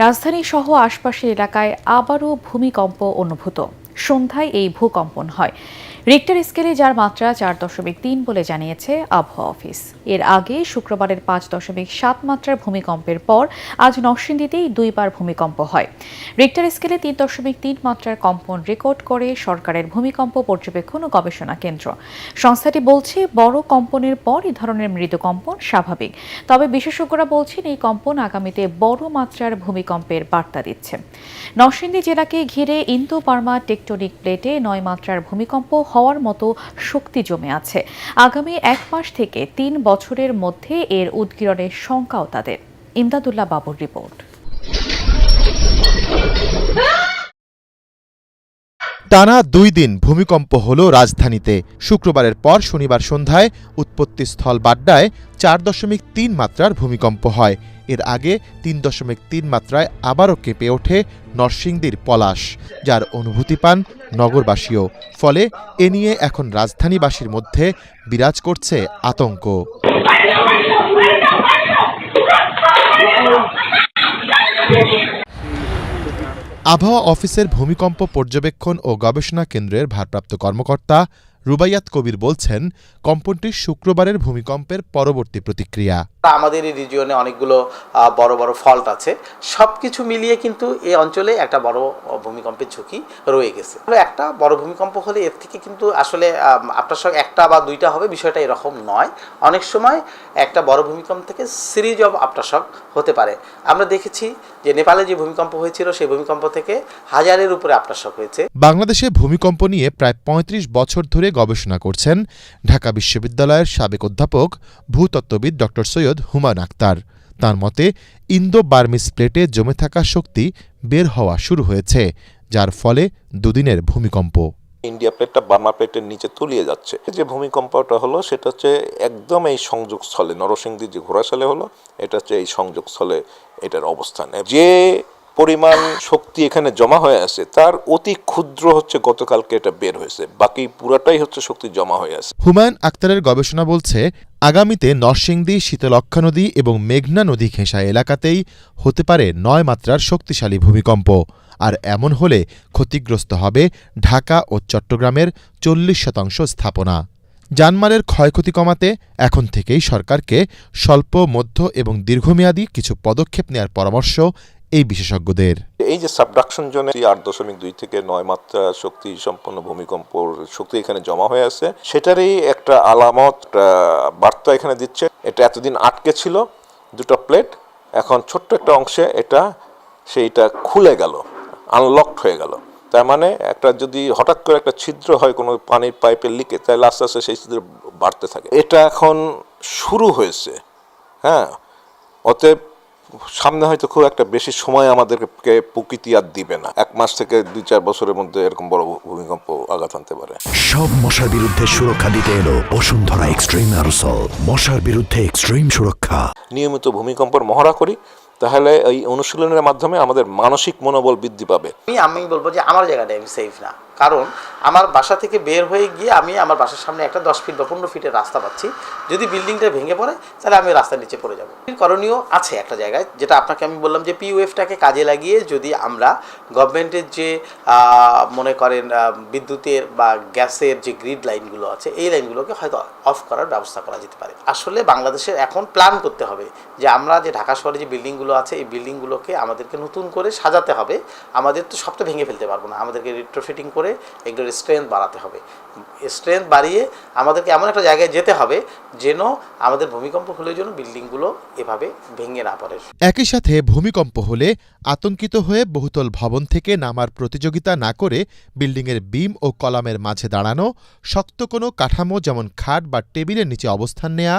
রাজধানী সহ আশপাশের এলাকায় আবারও ভূমিকম্প অনুভূত। সন্ধ্যায় এই ভূকম্পন হয়। রিক্টার স্কেলে যার মাত্রা 4.3 বলে জানিয়েছে আবহাওয়া অফিস। এর আগে শুক্রবারের 5.7 মাত্রার ভূমিকম্পের পর আজ নরসিংদীতেই দুইবার ভূমিকম্প হয়। রিক্টার স্কেলে 3.3 মাত্রার কম্পন রেকর্ড করে সরকারের ভূমিকম্প পর্যবেক্ষণ ও গবেষণা কেন্দ্র। সংস্থাটি বলছে, বড় কম্পনের পর এ ধরনের মৃদু কম্পন স্বাভাবিক। তবে বিশেষজ্ঞরা বলছেন, এই কম্পন আগামীতে বড় মাত্রার ভূমিকম্পের বার্তা দিচ্ছে। নরসিংদী জেলাকে ঘিরে ইন্দো বার্মা টেকটনিক প্লেটে 9 মাত্রার ভূমিকম্প হওয়ার মতো শক্তি জমে আছে। আগামী 1 মাস থেকে 3 বছরের মধ্যে এর উদগীরণের শঙ্কাও তাদের। ইমদাদুল্লাহ বাবুর রিপোর্ট। টানা 2 দিন ভূমিকম্প হল রাজধানীতে। শুক্রবারের পর শনিবার সন্ধ্যায় উৎপত্তিস্থল বাড্ডায় 4.3 মাত্রার ভূমিকম্প হয়। এর আগে 3.3 মাত্রায় আবারও কেঁপে ওঠে নরসিংদীর পলাশ, যার অনুভূতি পান নগরবাসীও। ফলে এ নিয়ে এখন রাজধানীবাসীর মধ্যে বিরাজ করছে আতঙ্ক। আবহাওয়া অফিসের ভূমিকম্প পর্যবেক্ষণ ও গবেষণা কেন্দ্রের ভারপ্রাপ্ত কর্মকর্তা রুবাইয়াত কবির বলছেন, কম্পনটি শুক্রবারের ভূমিকম্পের পরবর্তী প্রতিক্রিয়া। আমাদের এই রিজিয়নে অনেকগুলো বড় বড় ফল্ট আছে, সবকিছু মিলিয়ে কিন্তু এই অঞ্চলে একটা বড় ভূমিকম্পের ঝুঁকি রয়ে গেছে। একটা বড় ভূমিকম্প হলে এর থেকে কিন্তু আসলে আপনার সঙ্গে একটা বা দুইটা হবে, বিষয়টা এরকম নয়। অনেক সময় একটা বড় ভূমিকম্প থেকে সিরিজ অফ আফটারশক হতে পারে। আমরা দেখেছি যে নেপালে যে ভূমিকম্প হয়েছিল, সেই ভূমিকম্প থেকে হাজারের উপরে আফটারশক হয়েছে। বাংলাদেশে ভূমিকম্প নিয়ে প্রায় 35 বছর ধরে গবেষণা করছেন ঢাকা বিশ্ববিদ্যালয়ের সাবেক অধ্যাপক ভূতত্ত্ববিদ ড. সৈয়দ হুমায়ুন আখতার। তাঁর মতে, ইন্দো বার্মিজ প্লেটে জমে থাকা শক্তি বের হওয়া শুরু হয়েছে, যার ফলে দুদিনের ভূমিকম্প। ইন্ডিয়া প্লেটটা বার্মা প্লেটের নিচে তলিয়ে যাচ্ছে। যে ভূমিকম্পটা হলো সেটা হচ্ছে একদম এই সংযোগস্থলে, নরসিংদী যে ঘোড়াশালে হলো, এটা হচ্ছে এই সংযোগস্থলে এটার অবস্থান। যে পরিমাণ শক্তি এখানে জমা হয়ে আছে তার অতি ক্ষুদ্র হচ্ছে গতকালকে এটা বের হয়েছে, বাকি পুরাটাই হচ্ছে শক্তি জমা হয়ে আছে। হুমায়ুন আখতারের গবেষণা বলছে, আগামীতে নরসিংদী, শীতলক্ষ্যা নদী এবং মেঘনা নদী ঘেঁষা এলাকাতেই হতে পারে 9 মাত্রার শক্তিশালী ভূমিকম্প। আর এমন হলে ক্ষতিগ্রস্ত হবে ঢাকা ও চট্টগ্রামের 40% স্থাপনা। জানমালের ক্ষয়ক্ষতি কমাতে এখন থেকেই সরকারকে স্বল্প, মধ্য এবং দীর্ঘমেয়াদী কিছু পদক্ষেপ নেওয়ার পরামর্শ এই বিশেষজ্ঞদের। এই যে সাবডাকশন জোনে 8.2 থেকে 9 মাত্রা শক্তি সম্পন্ন ভূমিকম্পর শক্তি এখানে জমা হয়ে আছে, সেটারই একটা আলামত, বার্তা এখানে দিচ্ছে। এটা এতদিন আটকে ছিল দুটো প্লেট, এখন ছোট্ট একটা অংশে সেইটা খুলে গেল, আনলকড হয়ে গেল। তার মানে একটা যদি হঠাৎ করে একটা ছিদ্র হয় কোনো পানির পাইপের লিকে, তাহলে আস্তে আস্তে সেই ছিদ্র বাড়তে থাকে। এটা এখন শুরু হয়েছে। হ্যাঁ, অতএব সামনে হয়তো খুব একটা বেশি সময় আমাদেরকে প্রকৃতি আর দিবে না। 1 মাস থেকে 2-4 বছরের মধ্যে এরকম বড় ভূমিকম্প আঘাত আনতে পারে। সব মশার বিরুদ্ধে সুরক্ষা দিতে এলো বসুন্ধরা এক্সট্রিম অ্যারোসল। মশার বিরুদ্ধে এক্সট্রিম সুরক্ষা। নিয়মিত ভূমিকম্পের মহড়া করি, তাহলে এই অনুশীলনের মাধ্যমে আমাদের মানসিক মনোবল বৃদ্ধি পাবে। আমি বলবো যে আমার জায়গাটায় আমি সেফ না, কারণ আমার বাসা থেকে বের হয়ে গিয়ে আমি আমার বাসার সামনে একটা 10 ফিট বা 15 ফিটের রাস্তা পাচ্ছি। যদি বিল্ডিংটা ভেঙে পড়ে, তাহলে আমি রাস্তার নিচে পড়ে যাবো। করণীয় আছে একটা জায়গায়, যেটা আপনাকে আমি বললাম যে পিওএফটাকে কাজে লাগিয়ে যদি আমরা গভর্নমেন্টের যে মনে করেন বিদ্যুতের বা গ্যাসের যে গ্রিড লাইনগুলো আছে, এই লাইনগুলোকে হয়তো অফ করার ব্যবস্থা করা যেতে পারে। আসলে বাংলাদেশের এখন প্ল্যান করতে হবে যে আমরা যে ঢাকা শহরে যে বিল্ডিংগুলো আছে, এই বিল্ডিংগুলোকে আমাদেরকে নতুন করে সাজাতে হবে। আমাদের তো সবটা ভেঙে ফেলতে পারবো না, আমাদেরকে রিট্রোফিটিং করে এগুলোর স্ট্রেংথ বাড়াতে হবে। স্ট্রেংথ বাড়িয়ে আমাদেরকে এমন একটা জায়গায় যেতে হবে যেন আমাদের ভূমিকম্প হলে যেন বিল্ডিংগুলো এভাবে ভেঙে না পড়ে। একই সাথে ভূমিকম্প হলে আতঙ্কিত হয়ে বহুতল ভবন থেকে নামার প্রতিযোগিতা না করে বিল্ডিংয়ের বিম ও কলামের মাঝে দাঁড়ানো, শক্ত কোনো কাঠামো যেমন খাট বা টেবিলের নিচে অবস্থান নেয়া,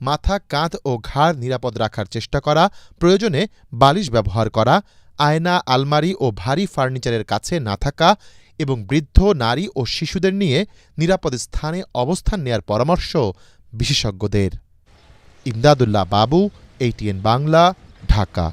মাথা, কাঁধ ও ঘাড় নিরাপদ রাখার চেষ্টা করা, প্রয়োজনে বালিশ ব্যবহার করা, আয়না, আলমারি ও ভারী ফার্নিচারের কাছে না থাকা এবং বৃদ্ধ, নারী ও শিশুদের নিয়ে নিরাপদ স্থানে অবস্থান নেয়ার পরামর্শ বিশেষজ্ঞদের। ইমদাদুল্লাহ বাবু, ATN বাংলা, ঢাকা।